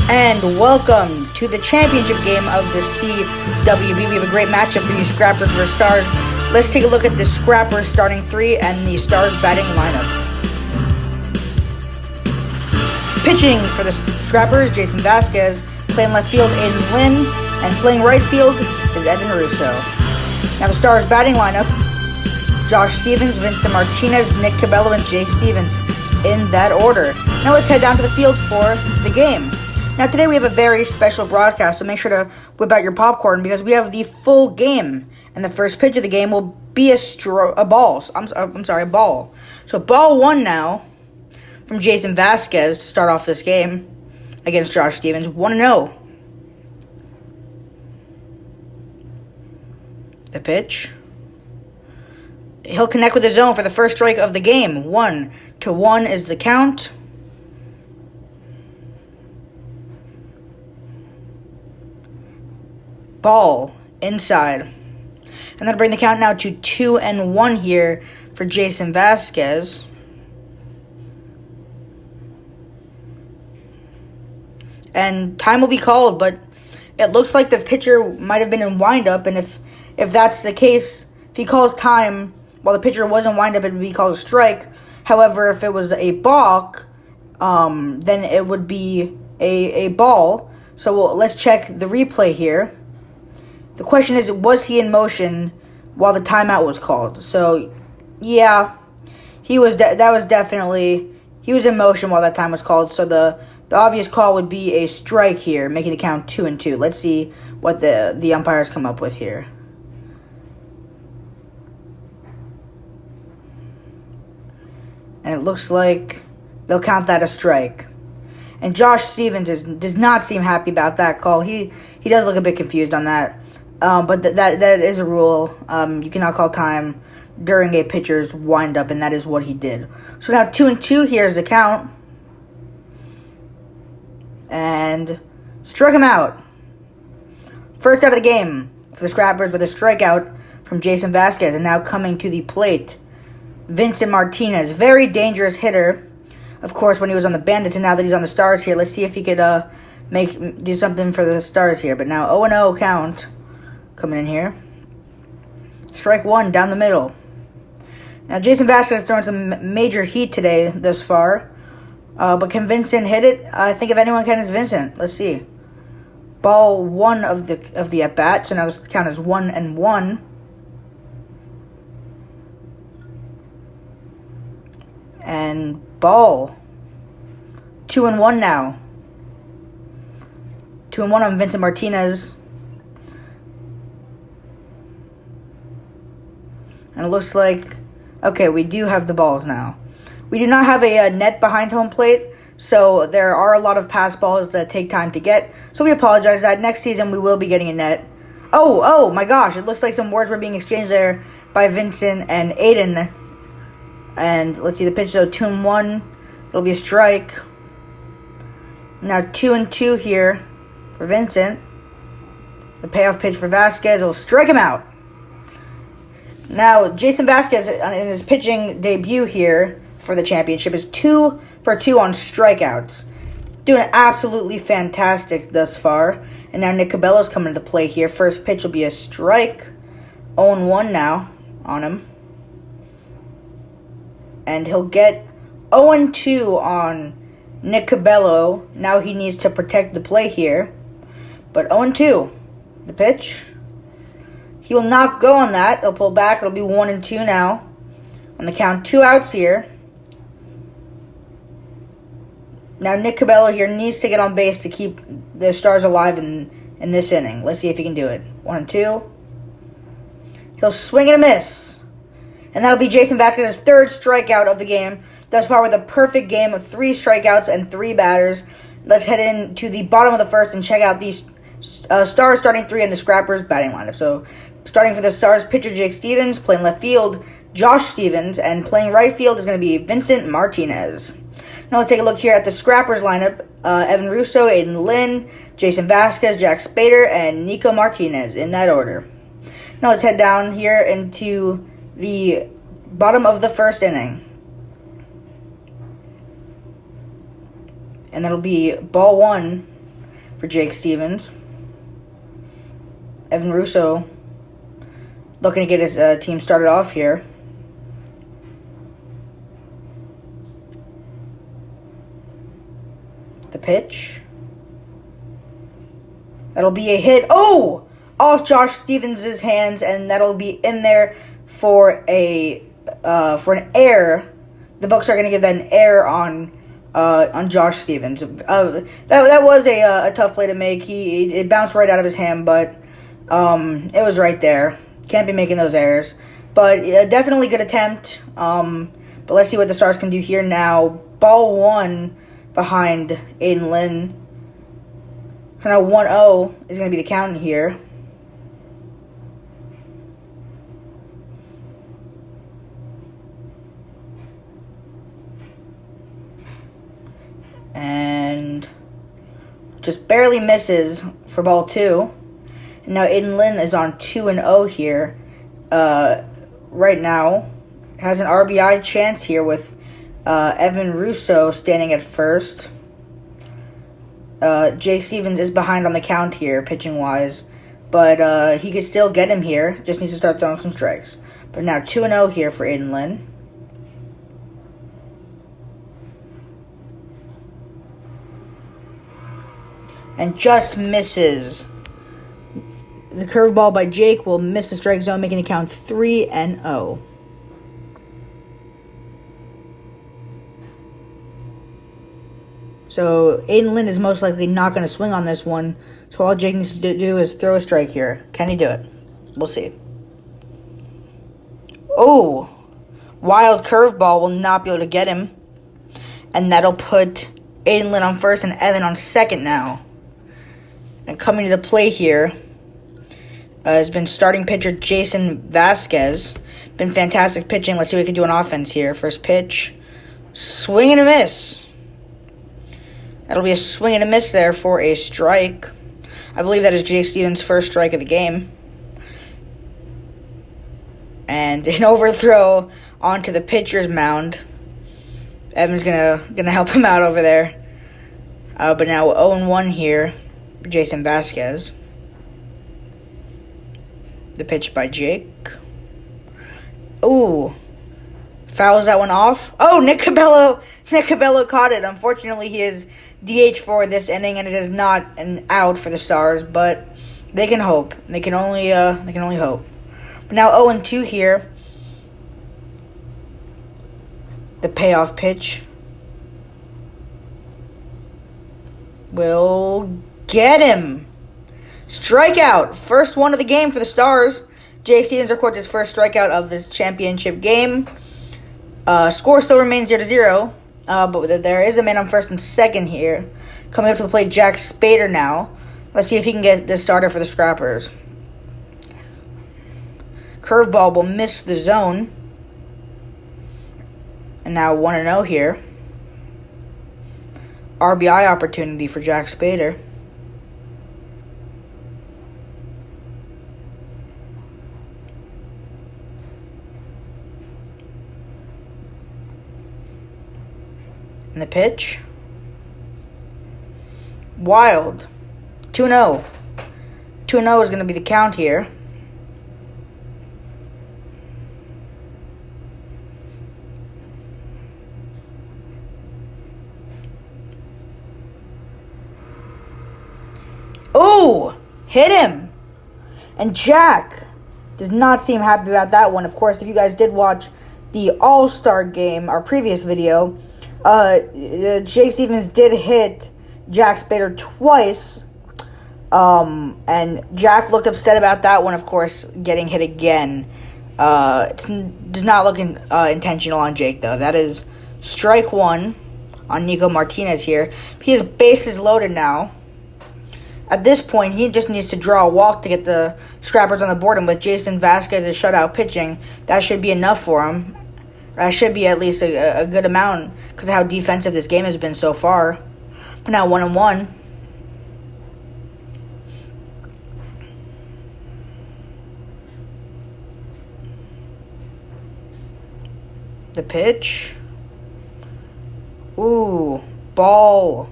And welcome to the championship game of the CWB. We have a great matchup for you Scrappers versus Stars. Let's take a look at the Scrappers starting three and the Stars batting lineup. Pitching for the Scrappers, Jason Vasquez. Playing left field, Aiden Lynn. And playing right field is Evan Russo. Now the Stars batting lineup, Josh Stevens, Vincent Martinez, Nick Cabello, and Jake Stevens in that order. Now let's head down to the field for the game. Now today we have a very special broadcast, so make sure to whip out your popcorn because we have the full game. And the first pitch of the game will be a ball. A ball. So ball one now from Jason Vasquez to start off this game against Josh Stevens. 1-0. The pitch. He'll connect with the zone for the first strike of the game. 1-1 is the count. Ball inside. And that'll bring the count now to 2-1 here for Jason Vasquez. And time will be called, but it looks like the pitcher might have been in windup, and if that's the case, if he calls time while the pitcher was in windup, it would be called a strike. However, if it was a balk, then it would be a ball. So let's check the replay here. The question is, was he in motion while the timeout was called? So, yeah, he was. That was definitely, he was in motion while that time was called. So the obvious call would be a strike here, making the count 2-2. Let's see what the umpires come up with here. And it looks like they'll count that a strike. And Josh Stevens does not seem happy about that call. He does look a bit confused on that. But that is a rule. You cannot call time during a pitcher's windup, and that is what he did. So now 2-2. Here's the count, and struck him out. First out of the game for the Scrappers with a strikeout from Jason Vasquez, and now coming to the plate, Vincent Martinez, very dangerous hitter. Of course, when he was on the Bandits, and now that he's on the Stars here, let's see if he could do something for the Stars here. But now 0-0 count. Coming in here. Strike one down the middle. Now, Jason Vasquez has thrown some major heat today thus far. But can Vincent hit it? I think if anyone can, it's Vincent. Let's see. Ball one of the at-bat. So now the count is 1-1. And ball. 2-1 now. 2-1 on Vincent Martinez. And it looks like, okay, we do have the balls now. We do not have a net behind home plate, so there are a lot of pass balls that take time to get. So we apologize that next season we will be getting a net. Oh my gosh, it looks like some words were being exchanged there by Vincent and Aiden. And let's see the pitch, though, 2-1. It'll be a strike. Now 2-2 here for Vincent. The payoff pitch for Vasquez will strike him out. Now, Jason Vasquez, in his pitching debut here for the championship, is 2 for 2 on strikeouts. Doing absolutely fantastic thus far. And now Nick Cabello's coming into play here. First pitch will be a strike. 0-1 now on him. And he'll get 0-2 on Nick Cabello. Now he needs to protect the play here. But 0-2. The pitch. He will not go on that. He'll pull back. It'll be 1-2 now. On the count, 2 outs here. Now Nick Cabello here needs to get on base to keep the Stars alive in this inning. Let's see if he can do it. 1-2. He'll swing and a miss. And that'll be Jason Vasquez's third strikeout of the game. Thus far with a perfect game of 3 strikeouts and 3 batters. Let's head into the bottom of the first and check out these Stars starting 3 and the Scrappers batting lineup. So starting for the Stars, pitcher Jake Stevens. Playing left field, Josh Stevens. And playing right field is going to be Vincent Martinez. Now let's take a look here at the Scrappers lineup. Evan Russo, Aiden Lynn, Jason Vasquez, Jack Spader, and Nico Martinez in that order. Now let's head down here into the bottom of the first inning. And that'll be ball one for Jake Stevens. Evan Russo looking to get his team started off here. The pitch. That'll be a hit. Oh! Off Josh Stevens' hands, and that'll be in there for an error. The Bucks are going to give that an error on Josh Stevens. That was a tough play to make. It bounced right out of his hand, but it was right there. Can't be making those errors. But definitely good attempt. But let's see what the Stars can do here now. Ball one behind Aiden Lynn. Now 1-0 is going to be the count here. And just barely misses for ball two. And now Aiden Lynn is on 2-0 here. Right now, has an RBI chance here with Evan Russo standing at first. Jake Stevens is behind on the count here, pitching-wise. But he could still get him here. Just needs to start throwing some strikes. But now 2-0 here for Aiden Lynn. And just misses. The curveball by Jake will miss the strike zone, making the count 3-0. So Aiden Lynn is most likely not going to swing on this one. So all Jake needs to do is throw a strike here. Can he do it? We'll see. Oh, wild curveball will not be able to get him. And that'll put Aiden Lynn on first and Evan on second now. And coming to the plate here has been starting pitcher Jason Vasquez. Been fantastic pitching. Let's see what we can do on offense here. First pitch. Swing and a miss. That'll be a swing and a miss there for a strike. I believe that is Jake Stevens' first strike of the game. And an overthrow onto the pitcher's mound. Evan's gonna help him out over there. But now 0-1 here. Jason Vasquez. The pitch by Jake. Ooh. Fouls that one off. Oh, Nick Cabello caught it. Unfortunately, he is DH for this inning, and it is not an out for the Stars, but they can hope. They can only hope. But now 0-2 here. The payoff pitch will get him. Strikeout. First one of the game for the Stars. Jake Stevens records his first strikeout of the championship game. Score still remains 0-0. But there is a man on first and second here. Coming up to the plate, Jack Spader now. Let's see if he can get the starter for the Scrappers. Curveball will miss the zone. And now 1-0 here. RBI opportunity for Jack Spader. And the pitch. Wild. 2-0. 2-0 is going to be the count here. Ooh! Hit him! And Jack does not seem happy about that one. Of course, if you guys did watch the All-Star game, our previous video, Jake Stevens did hit Jack Spader twice. And Jack looked upset about that one, of course, getting hit again. It does not look intentional on Jake, though. That is strike one on Nico Martinez here. He has bases loaded now. At this point, he just needs to draw a walk to get the Scrappers on the board, and with Jason Vasquez's shutout pitching, that should be enough for him. That should be at least a good amount because of how defensive this game has been so far. But now 1-1. The pitch. Ooh, ball.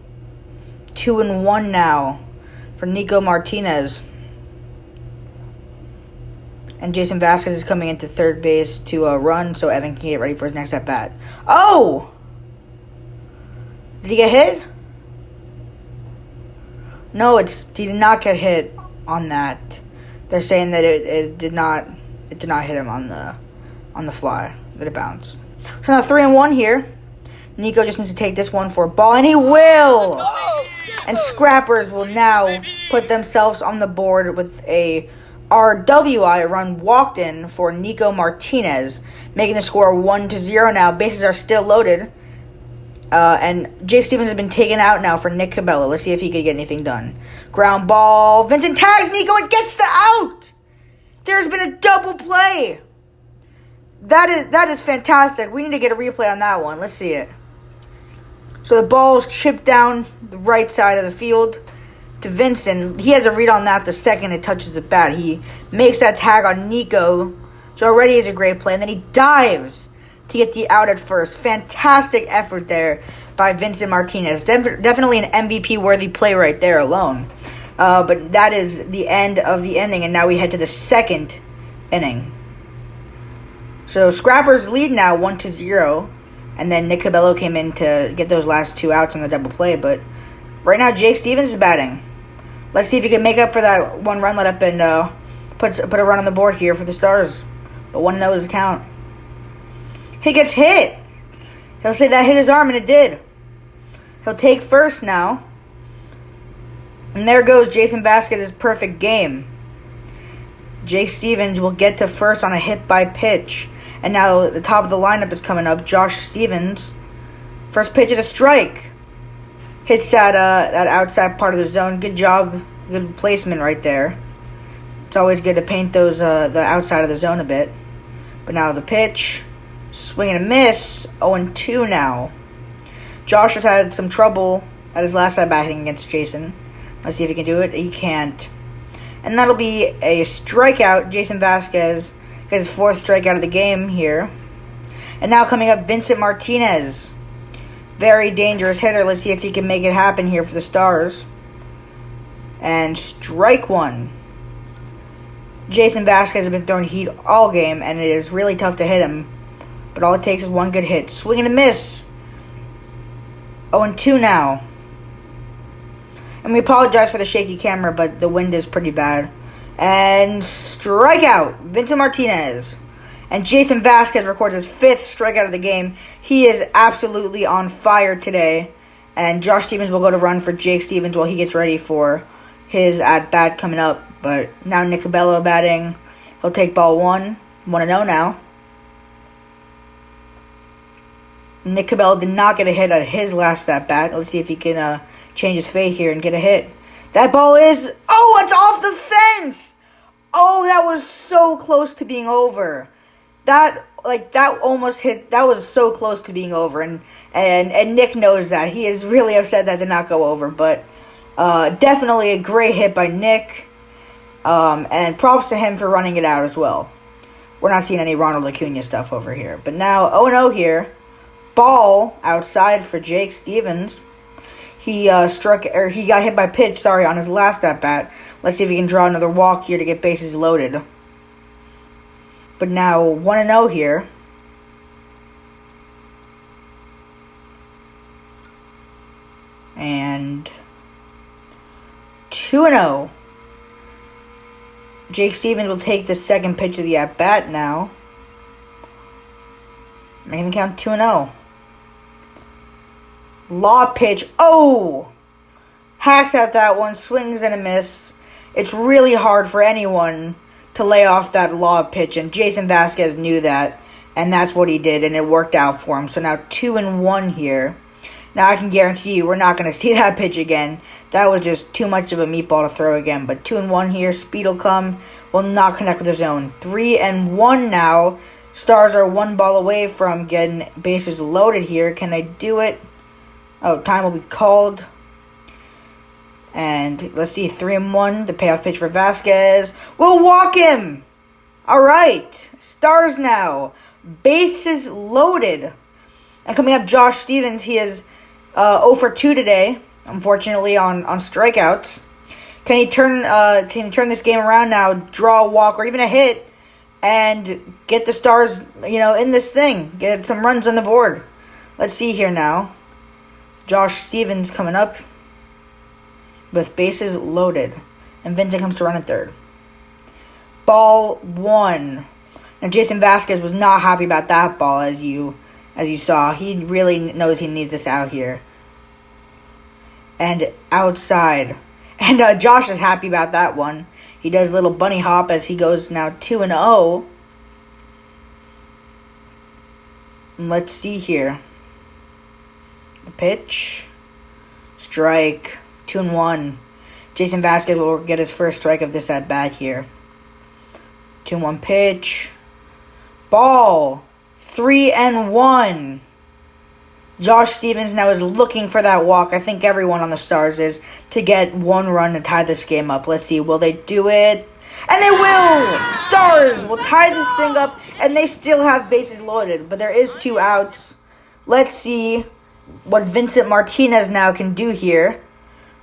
2-1 now. for Nico Martinez. And Jason Vasquez is coming into third base to run so Evan can get ready for his next at-bat. Oh! Did he get hit? No, he did not get hit on that. They're saying that it did not hit him on the fly, that it bounced. So now 3-1 here. Nico just needs to take this one for a ball, and he will! And Scrappers will now put themselves on the board with a RWI run walked in for Nico Martinez, making the score 1-0 now. Bases are still loaded. And Jake Stevens has been taken out now for Nick Cabello. Let's see if he could get anything done. Ground ball. Vincent tags Nico and gets the out! There's been a double play. That is fantastic. We need to get a replay on that one. Let's see it. So the ball is chipped down the right side of the field to Vincent. He has a read on that the second it touches the bat. He makes that tag on Nico, which already is a great play. And then he dives to get the out at first. Fantastic effort there by Vincent Martinez. Definitely an MVP-worthy play right there alone. But that is the end of the inning, and now we head to the second inning. So Scrappers lead now 1-0, and then Nick Cabello came in to get those last two outs on the double play. But right now Jake Stevens is batting. Let's see if he can make up for that one run let up and put a run on the board here for the Stars. But 1-0 is the count. He gets hit. He'll say that hit his arm, and it did. He'll take first now. And there goes Jason Vasquez's perfect game. Jake Stevens will get to first on a hit by pitch. And now the top of the lineup is coming up. Josh Stevens. First pitch is a strike. Hits that outside part of the zone. Good job. Good placement right there. It's always good to paint those the outside of the zone a bit. But now the pitch. Swing and a miss. 0-2 now. Josh has had some trouble at his last at-bat hitting against Jason. Let's see if he can do it. He can't. And that'll be a strikeout. Jason Vasquez gets his fourth strikeout of the game here. And now coming up, Vincent Martinez. Very dangerous hitter. Let's see if he can make it happen here for the Stars. And strike one. Jason Vasquez has been throwing heat all game, and it is really tough to hit him. But all it takes is one good hit. Swing and a miss. 0-2 now. And we apologize for the shaky camera, but the wind is pretty bad. And strikeout. Vincent Martinez. And Jason Vasquez records his fifth strikeout of the game. He is absolutely on fire today. And Josh Stevens will go to run for Jake Stevens while he gets ready for his at-bat coming up. But now Nick Cabello batting. He'll take ball 1. 1-0 now. Nick Cabello did not get a hit at his last at-bat. Let's see if he can change his fate here and get a hit. That ball is... Oh, it's off the fence! Oh, that was so close to being over. That almost hit... That was so close to being over. And Nick knows that. He is really upset that did not go over. But definitely a great hit by Nick. And props to him for running it out as well. We're not seeing any Ronald Acuna stuff over here. But now 0-0 here. Ball outside for Jake Stevens. He got hit by pitch, on his last at-bat. Let's see if he can draw another walk here to get bases loaded. But now 1-0 here. And 2-0. Jake Stevens will take the second pitch of the at-bat now. Making the count 2-0. Law pitch. Oh! Hacks at that one. Swings and a miss. It's really hard for anyone to lay off that law pitch. And Jason Vasquez knew that. And that's what he did. And it worked out for him. So now 2-1 here. Now I can guarantee you we're not going to see that pitch again. That was just too much of a meatball to throw again. But 2-1 here. Speed will come. Will not connect with the zone. 3-1 now. Stars are one ball away from getting bases loaded here. Can they do it? Oh, time will be called. And let's see, 3-1. The payoff pitch for Vasquez. We'll walk him. All right. Stars now. Bases loaded. And coming up, Josh Stevens. He is 0 for 2 today. Unfortunately, on strikeouts. Can he turn this game around now, draw a walk or even a hit, and get the Stars, in this thing, get some runs on the board? Let's see here now. Josh Stevens coming up with bases loaded, and Vincent comes to run at third. Ball 1. Now Jason Vasquez was not happy about that ball, as you saw. He really knows he needs this out here. And outside. And Josh is happy about that one. He does a little bunny hop as he goes now 2-0. Let's see here. The pitch. Strike. 2-1. Jason Vasquez will get his first strike of this at bat here. 2-1 pitch. Ball. 3-1. Josh Stevens now is looking for that walk. I think everyone on the Stars is, to get one run to tie this game up. Let's see. Will they do it? And they will! Stars will tie this thing up, and they still have bases loaded. But there is 2 outs. Let's see what Vincent Martinez now can do here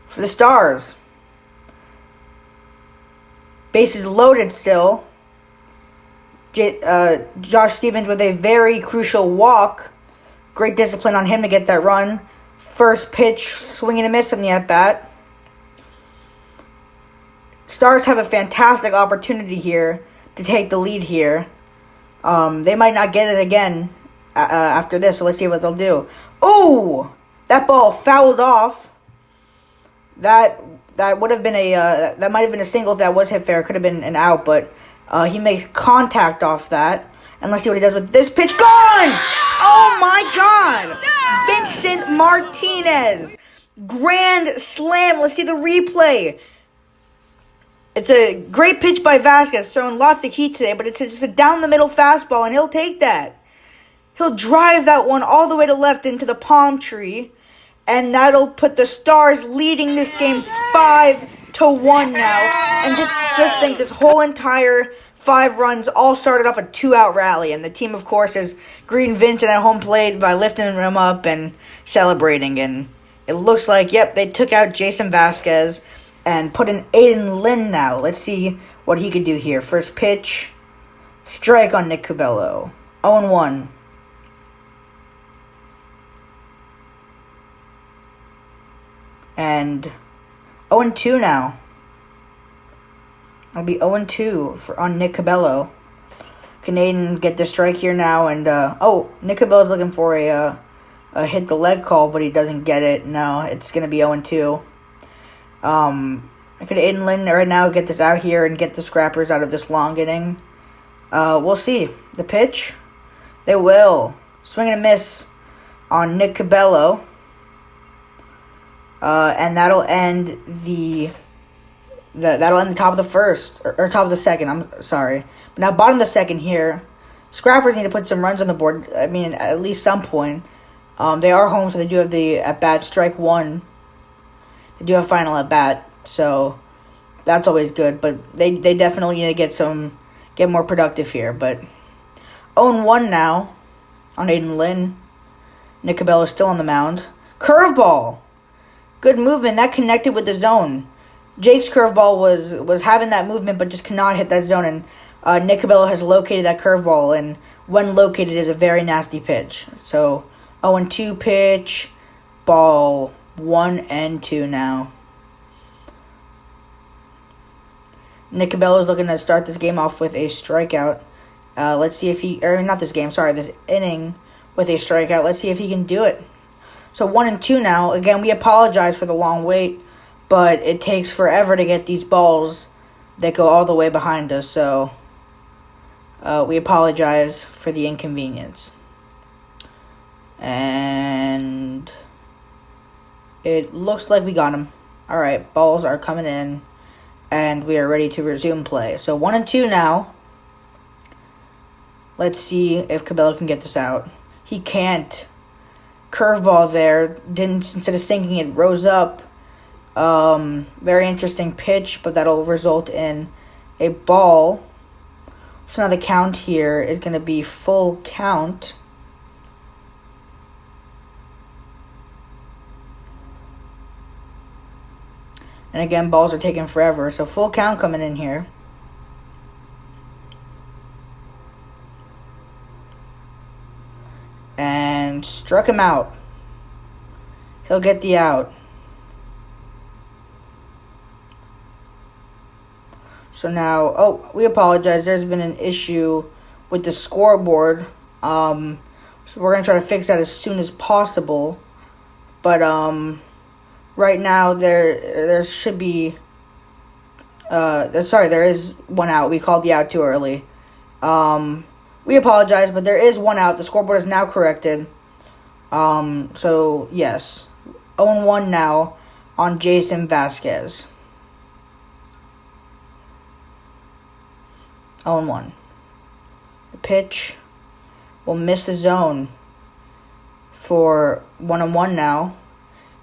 for the Stars. Bases loaded still. Josh Stevens with a very crucial walk. Great discipline on him to get that run. First pitch, swing and a miss on the at-bat. Stars have a fantastic opportunity here to take the lead here. They might not get it again after this, so let's see what they'll do. Oh! That ball fouled off. That would have been that might have been a single if that was hit fair. It could have been an out, but he makes contact off that. And let's see what he does with this pitch. Gone! Oh my God! Vincent Martinez. Grand slam. Let's see the replay. It's a great pitch by Vasquez, throwing lots of heat today, but it's just a down-the-middle fastball, and he'll take that. He'll drive that one all the way to left into the palm tree, and that'll put the Stars leading this game 5-1 now. And just think, this whole entire 5 runs all started off a 2-out rally, and the team, of course, is greeting Vincent at home plate by lifting him up and celebrating. And it looks like, yep, they took out Jason Vasquez and put in Aiden Lynn now. Let's see what he could do here. First pitch, strike on Nick Cabello. 0-1. And 0-2 now. It'll be 0-2 on Nick Cabello. Can Aiden get the strike here now? And Nick Cabello's looking for a hit the leg call, but he doesn't get it. No, it's gonna be 0-2. Could Aiden Lynn right now get this out here and get the scrappers out of this long inning? We'll see. The pitch, they will. Swing and a miss on Nick Cabello. And that'll end that'll end the top of the first, or top of the second, I'm sorry. But now bottom of the second here, Scrappers need to put some runs on the board, I mean, at least some point. They are home, so they do have the at-bat, strike 1. They do have final at-bat, so that's always good. But they definitely need to get more productive here. But 0-1 now on Aiden Lynn. Nick Cabello still on the mound. Curveball. Good movement. That connected with the zone. Jake's curveball was having that movement, but just cannot hit that zone. And Nick Cabello has located that curveball, and when located, is a very nasty pitch. So 0-2 pitch, ball 1-2 now. Nick Cabello is looking to start this game off with a strikeout. Let's see if this inning with a strikeout. Let's see if he can do it. So 1-2 now. Again, we apologize for the long wait, but it takes forever to get these balls that go all the way behind us. So we apologize for the inconvenience. And it looks like we got him. All right, balls are coming in, and we are ready to resume play. So 1-2 now. Let's see if Cabello can get this out. He can't. Curveball there. Instead of sinking, it rose up. Very interesting pitch, but that'll result in a ball. So now the count here is going to be full count. And again, balls are taking forever. So full count coming in here. And struck him out. He'll get the out. So now, oh, we apologize. There's been an issue with the scoreboard. So we're going to try to fix that as soon as possible. But right now there should be there is one out. We called the out too early. We apologize, but there is one out. The scoreboard is now corrected. So yes, 0-1 now on Jason Vasquez. 0-1. The pitch will miss the zone for 1-1 now.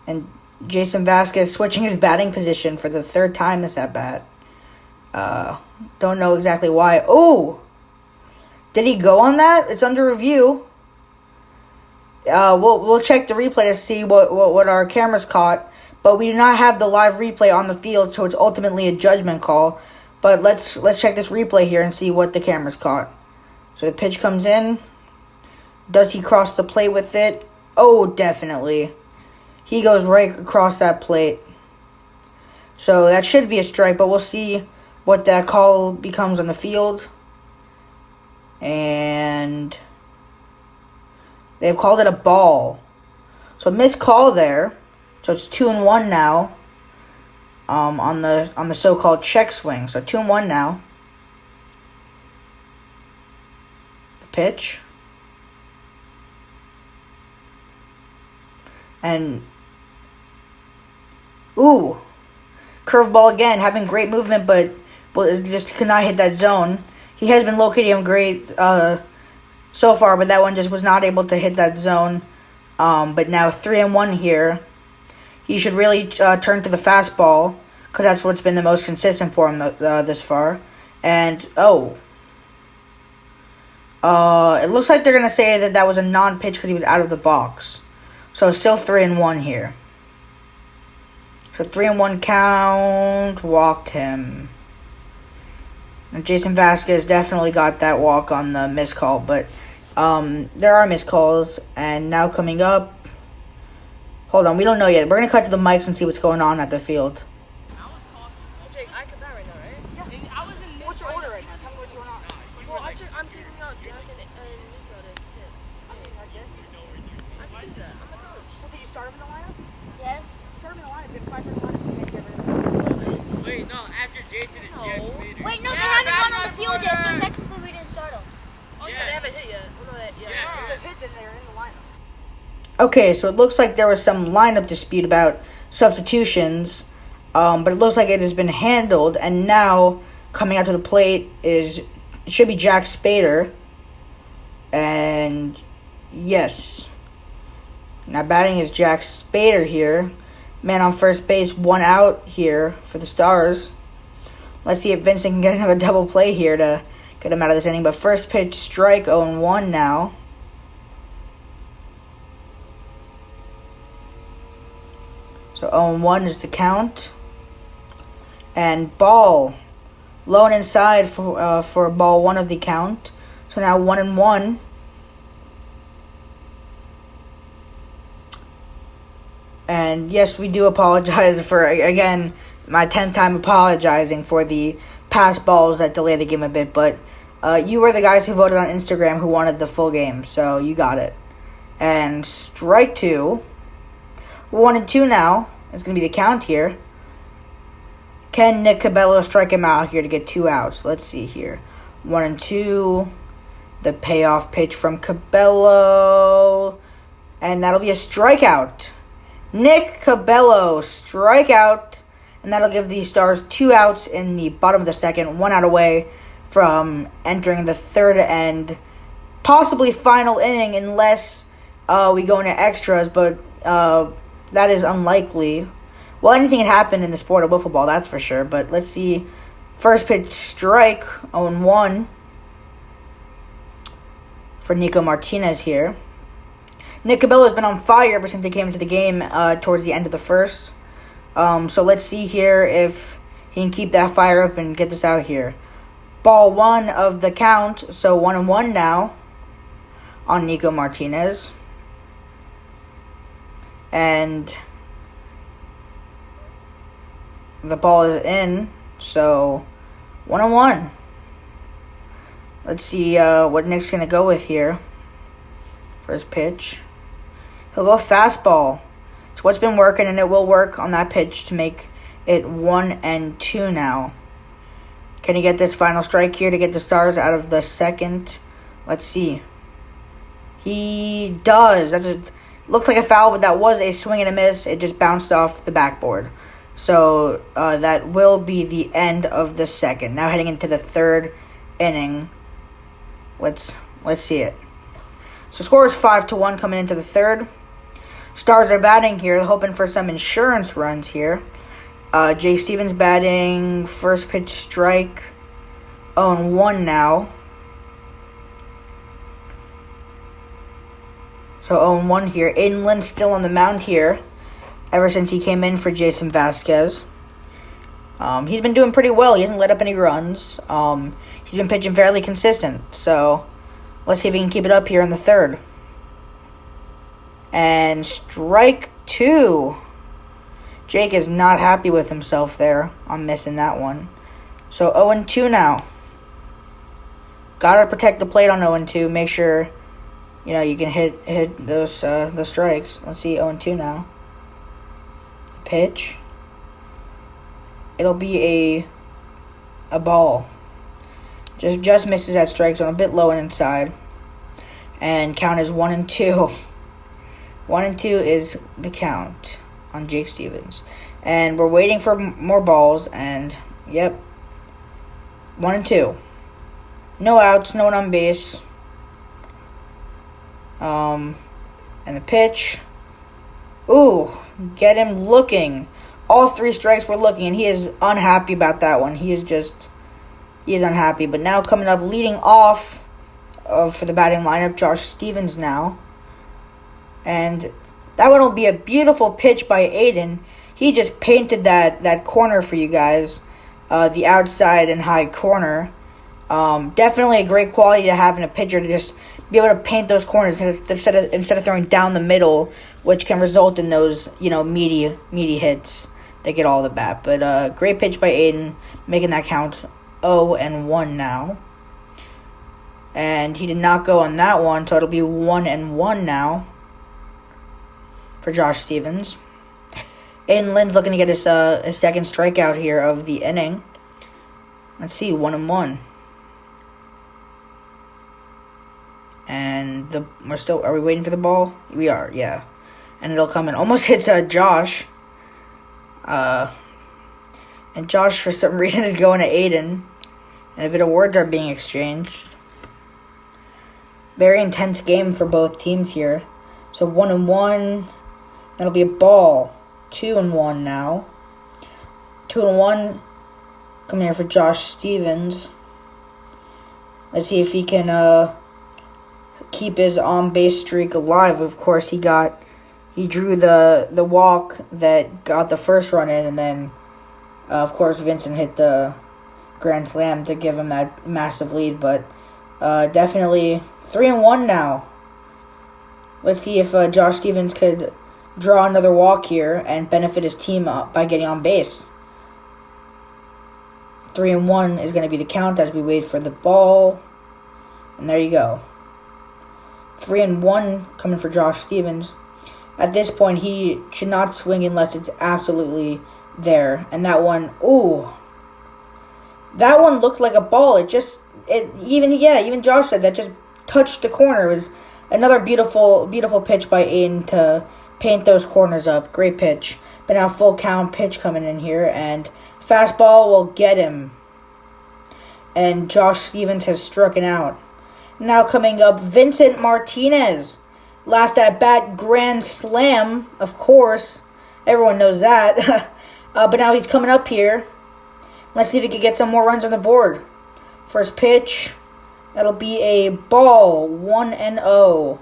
And Jason Vasquez switching his batting position for the third time this at bat. Don't know exactly why. Oh! Did he go on that? It's under review. We'll check the replay to see what our cameras caught. But we do not have the live replay on the field, so it's ultimately a judgment call. But let's check this replay here and see what the cameras caught. So the pitch comes in. Does he cross the plate with it? Oh, definitely. He goes right across that plate. So that should be a strike, but we'll see what that call becomes on the field. And they've called it a ball. So missed call there. So it's 2-1 now. On the so-called check swing. So 2-1 now. The pitch. And ooh, curveball again, having great movement, but just could not hit that zone. He has been locating him great so far, but that one just was not able to hit that zone. But now 3-1 here. He should really turn to the fastball, because that's what's been the most consistent for him this far. And, it looks like they're going to say that was a non-pitch because he was out of the box. So still 3-1 here. So 3-1 count, walked him. And Jason Vasquez definitely got that walk on the missed call, but there are missed calls. And now coming up, hold on, we don't know yet. We're going to cut to the mics and see what's going on at the field. Jake, I can bet right now, right? Yeah. I was in what's your order right now? Tell me what's going on. Well, I'm taking out Jack and Nico to hit. I mean, I guess. I can do that. I'm a coach. Well, did you start him in the lineup? Yes. Start him in the lineup. Get 5 first lineup. You can't get rid of him. Wait, no. After Jason is Jack Spader. Wait, no, they haven't gone on the field yet, so technically we didn't start them. Oh, yeah, they haven't hit yet. Well, no, If they've hit, then they're in the lineup. Okay, so it looks like there was some lineup dispute about substitutions, but it looks like it has been handled, and now coming out to the plate it should be Jack Spader, and yes, now batting is Jack Spader here, man on first base, 1 out here for the Stars. Let's see if Vincent can get another double play here to get him out of this inning, but first pitch strike, 0-1 now. So 0-1 is the count. And ball. Low and inside for ball 1 of the count. So now 1-1. And yes, we do apologize for, again, my 10th time apologizing for the pass balls that delay the game a bit. But you were the guys who voted on Instagram who wanted the full game. So you got it. And strike 2. 1-2 now. It's going to be the count here. Can Nick Cabello strike him out here to get 2 outs? Let's see here. 1-2. The payoff pitch from Cabello. And that'll be a strikeout. Nick Cabello, strikeout. And that'll give the Stars 2 outs in the bottom of the second. 1 out away from entering the third and possibly final inning unless we go into extras. But that is unlikely. Well, anything can happen in the sport of wiffle ball, that's for sure. But let's see. First pitch strike, 0-1 for Nico Martinez here. Nick Cabello has been on fire ever since he came into the game towards the end of the first. So let's see here if he can keep that fire up and get this out here. Ball 1 of the count, so 1-1 now on Nico Martinez. And the ball is in, so 1-1. Let's see what Nick's going to go with here. First pitch. He'll go fastball. It's what's been working, and it will work on that pitch to make it 1-2 now. Can he get this final strike here to get the Stars out of the second? Let's see. He does. Looked like a foul, but that was a swing and a miss. It just bounced off the backboard. So that will be the end of the second. Now heading into the third inning. Let's see it. So score is 5-1 coming into the third. Stars are batting here, hoping for some insurance runs here. Jake Stevens batting, first pitch strike, 0-1 now. So 0-1 here. Aiden Lynn still on the mound here ever since he came in for Jason Vasquez. He's been doing pretty well. He hasn't let up any runs. He's been pitching fairly consistent. So let's see if he can keep it up here in the third. And strike 2. Jake is not happy with himself there. I'm missing that one. So 0-2 now. Gotta protect the plate on 0-2. Make sure, you can hit those strikes. Let's see, 0-2 now. Pitch. It'll be a ball. Just misses that strike zone, a bit low and inside. And count is 1-2. 1-2 is the count on Jake Stevens. And we're waiting for more balls, and yep. 1-2. No outs, no one on base. And the pitch. Ooh, get him looking. All 3 strikes were looking, and he is unhappy about that one. He is unhappy. But now coming up, leading off for the batting lineup, Josh Stevens now. And that one will be a beautiful pitch by Aiden. He just painted that corner for you guys. The outside and high corner. Definitely a great quality to have in a pitcher, to just be able to paint those corners instead of throwing down the middle, which can result in those, meaty hits that get all the bat. But great pitch by Aiden, making that count 0-1 now. And he did not go on that one, so it'll be 1-1 now for Josh Stevens. Aiden Lynn's looking to get his second strikeout here of the inning. Let's see, 1-1. And are we waiting for the ball? We are, yeah. And it'll come in. Almost hits Josh. And Josh, for some reason, is going to Aiden. And a bit of words are being exchanged. Very intense game for both teams here. So 1-1. That'll be a ball. 2-1 now. 2-1 coming here for Josh Stevens. Let's see if he can keep his on-base streak alive. Of course, he drew the walk that got the first run in, and then, of course, Vincent hit the grand slam to give him that massive lead. But definitely 3-1 now. Let's see if Josh Stevens could draw another walk here and benefit his team by getting on base. 3-1 is going to be the count as we wait for the ball. And there you go. 3-1 coming for Josh Stevens. At this point, he should not swing unless it's absolutely there. And that one, that one looked like a ball. Even Josh said that just touched the corner. It was another beautiful pitch by Aiden to paint those corners up. Great pitch. But now full count pitch coming in here, and fastball will get him. And Josh Stevens has struck out. Now coming up, Vincent Martinez. Last at bat, grand slam, of course. Everyone knows that. But now he's coming up here. Let's see if he can get some more runs on the board. First pitch. That'll be a ball. 1-0.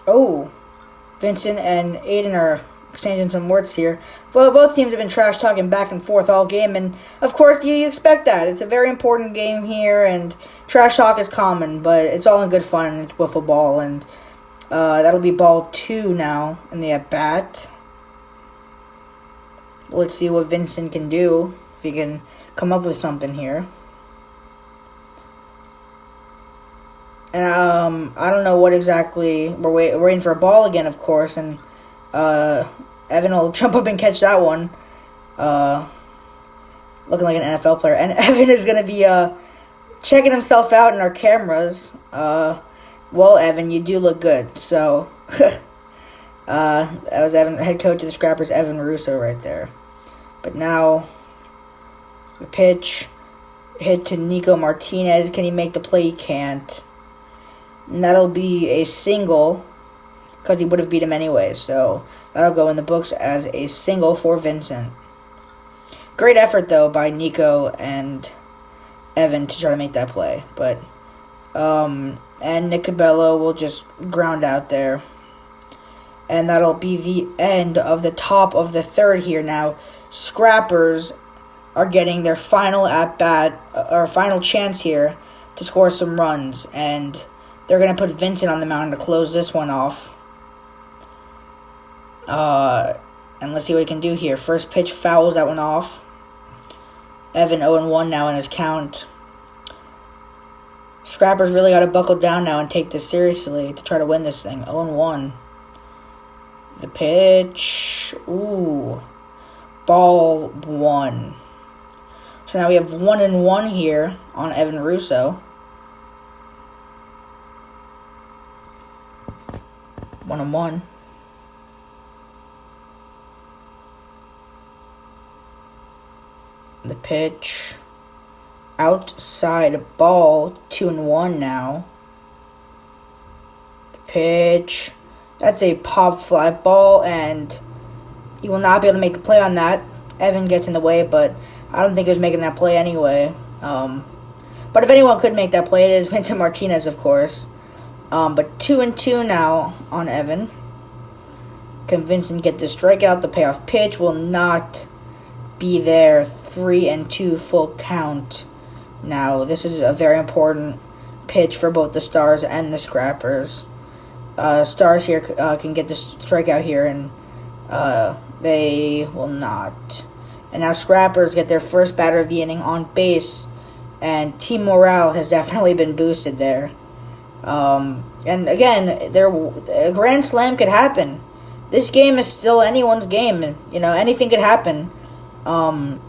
Oh, Vincent and Aiden are exchanging some words here. Well, both teams have been trash talking back and forth all game, and of course you expect that. It's a very important game here, and trash talk is common, but it's all in good fun, and it's wiffle ball, and that'll be ball 2 now in the at-bat. Let's see what Vincent can do, if he can come up with something here. And I don't know what exactly, we're waiting for a ball again, of course, and Evan will jump up and catch that one. Looking like an NFL player. And Evan is going to be checking himself out in our cameras. Well, Evan, you do look good. So, that was Evan, head coach of the Scrappers, Evan Russo, right there. But now, the pitch hit to Nico Martinez. Can he make the play? He can't. And that'll be a single, because he would have beat him anyway. So, that'll go in the books as a single for Vincent. Great effort, though, by Nico and Evan to try to make that play. But, and Nick Cabello will just ground out there. And that'll be the end of the top of the third here. Now, Scrappers are getting their final at-bat, or final chance here to score some runs. And they're going to put Vincent on the mound to close this one off. And let's see what he can do here. First pitch fouls that one off. Evan 0-1 now in his count. Scrappers really got to buckle down now and take this seriously to try to win this thing. 0-1. The pitch. Ooh. Ball 1. So now we have 1-1 here on Evan Russo. 1-1. The pitch. Outside ball. 2-1 now. The pitch. That's a pop fly ball, and he will not be able to make the play on that. Evan gets in the way, but I don't think he was making that play anyway. But if anyone could make that play, it is Vincent Martinez, of course. But 2-2 now on Evan. Can Vincent get the strikeout? The payoff pitch will not be there. 3-2 full count. Now, this is a very important pitch for both the Stars and the Scrappers. Stars here can get the strikeout here, and they will not. And now Scrappers get their first batter of the inning on base, and team morale has definitely been boosted there. And again, a grand slam could happen. This game is still anyone's game. You know, anything could happen. But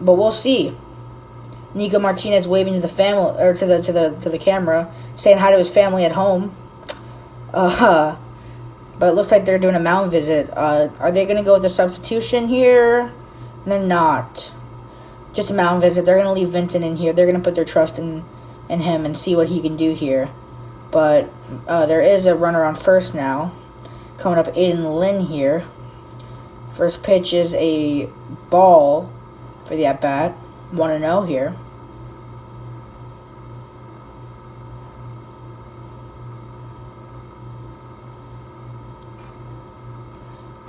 we'll see. Nico Martinez waving to the family, or to the camera, saying hi to his family at home. But it looks like they're doing a mound visit. Are they going to go with a substitution here? They're not. Just a mound visit. They're going to leave Vincent in here. They're going to put their trust in him and see what he can do here. But there is a runner on first now. Coming up, Aiden Lynn here. First pitch is a ball for the at-bat. 1-0 here.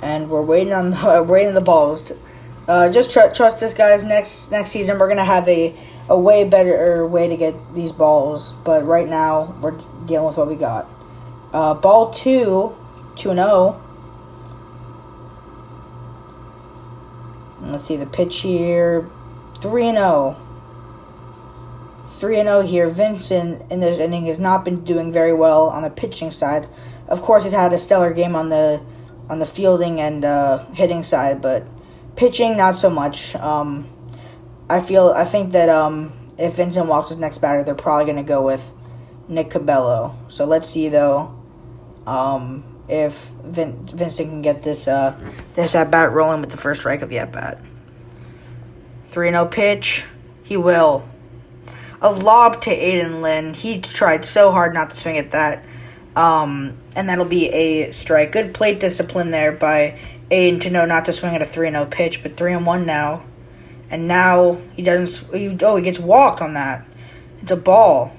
And we're waiting on the balls. Just trust us, guys. Next season, we're gonna have a way better way to get these balls. But right now, we're dealing with what we got. Ball 2-0. And let's see the pitch here. 3-0. 3-0 here. Vincent in this inning has not been doing very well on the pitching side. Of course, he's had a stellar game on the fielding and hitting side, but pitching not so much. I think that if Vincent walks his next batter, they're probably going to go with Nick Cabello. So let's see though if Vincent can get this at bat rolling with the first strike of the at bat. 3-0 pitch. He will. A lob to Aiden Lynn. He tried so hard not to swing at that. And that'll be a strike. Good plate discipline there by Aiden to know not to swing at a 3-0 pitch, but 3-1 now. And now he gets walked on that. It's a ball.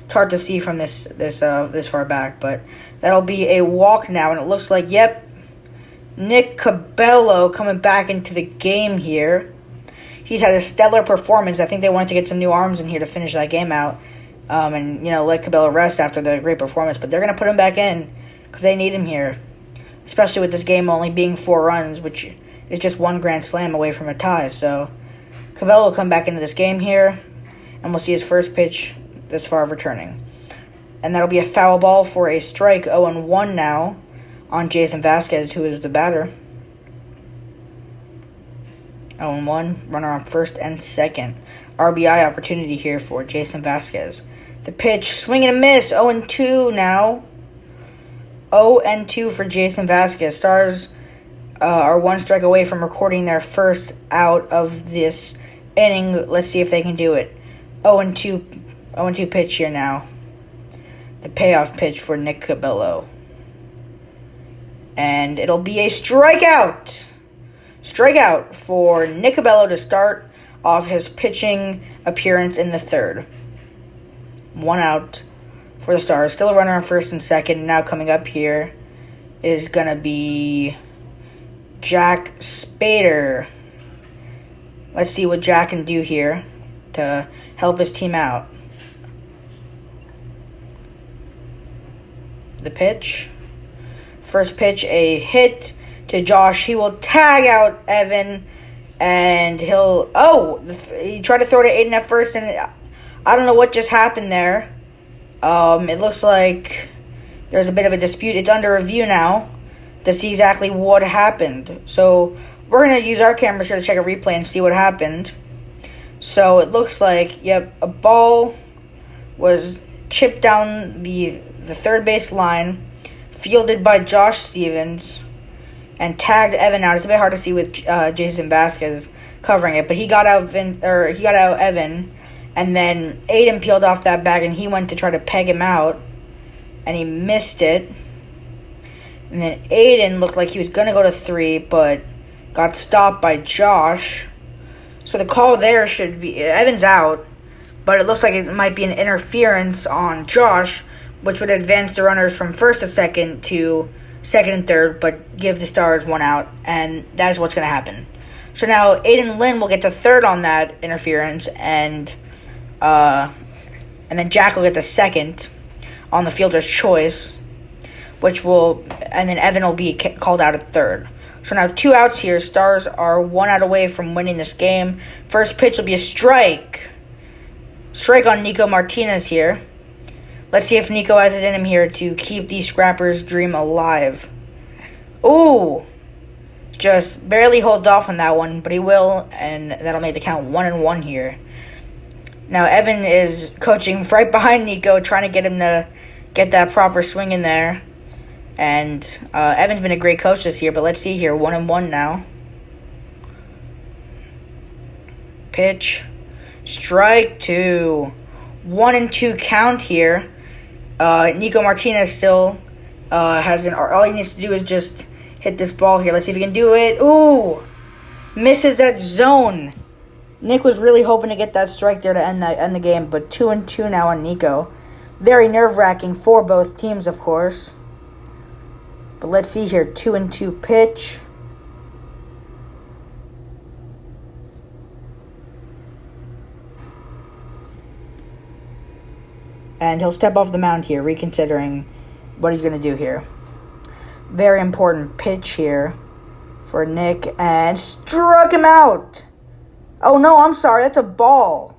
It's hard to see from this far back, but that'll be a walk now, and it looks like, yep, Nick Cabello coming back into the game here. He's had a stellar performance. I think they wanted to get some new arms in here to finish that game out, and let Cabello rest after the great performance. But they're gonna put him back in because they need him here, especially with this game only being 4 runs, which is just 1 grand slam away from a tie. So Cabello will come back into this game here, and we'll see his first pitch this far of returning. And that'll be a foul ball for a strike, 0-1 now on Jason Vasquez, who is the batter. 0-1, runner on first and second. RBI opportunity here for Jason Vasquez. The pitch, swing and a miss, 0-2 now. 0-2 for Jason Vasquez. Stars are 1 strike away from recording their first out of this inning. Let's see if they can do it. 0-2 pitch here now. The payoff pitch for Nick Cabello. And it'll be a strikeout. Strikeout for Nick Cabello to start off his pitching appearance in the 3rd. 1 out for the Stars. Still a runner on first and second. Now coming up here is going to be Jack Spader. Let's see what Jack can do here to help his team out. The pitch. First pitch, a hit to Josh. He will tag out Evan, and he tried to throw to Aiden at first, and I don't know what just happened there. It looks like there's a bit of a dispute. It's under review now to see exactly what happened. So we're going to use our cameras here to check a replay and see what happened. So it looks like, yep, a ball was chipped down the third base line, fielded by Josh Stevens, and tagged Evan out. It's a bit hard to see with Jason Vasquez covering it, but he got out Evan, and then Aiden peeled off that bag, and he went to try to peg him out, and he missed it. And then Aiden looked like he was going to go to 3, but got stopped by Josh. So the call there should be Evan's out, but it looks like it might be an interference on Josh, which would advance the runners from first to second to second and third, but give the Stars 1 out, and that is what's going to happen. So now Aiden Lynn will get to third on that interference, and then Jack will get the second on the fielder's choice, and then Evan will be called out at third. So now 2 outs here. Stars are 1 out away from winning this game. First pitch will be a strike. Strike on Nico Martinez here. Let's see if Nico has it in him here to keep the Scrappers' dream alive. Ooh! Just barely hold off on that one, but he will, and that'll make the count 1-1 here. Now Evan is coaching right behind Nico, trying to get him to get that proper swing in there. And Evan's been a great coach this year, but let's see here, 1-1 now. Pitch. Strike 2. 1-2 count here. Nico Martinez still has all he needs to do is just hit this ball here. Let's see if he can do it. Ooh! Misses that zone. Nick was really hoping to get that strike there to end the game, but 2-2 now on Nico. Very nerve-wracking for both teams, of course. But let's see here, 2-2 pitch. And he'll step off the mound here, reconsidering what he's going to do here. Very important pitch here for Nick, and struck him out. Oh, no, I'm sorry, that's a ball.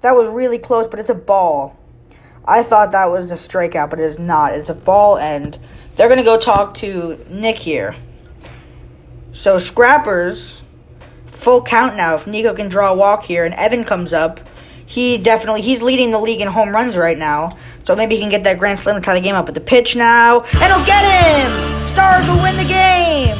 That was really close, but it's a ball. I thought that was a strikeout, but it is not. It's a ball, and they're going to go talk to Nick here. So Scrappers, full count now. If Nico can draw a walk here and Evan comes up, he's leading the league in home runs right now. So maybe he can get that grand slam to tie the game up. But the pitch now, and he'll get him! Stars will win the game!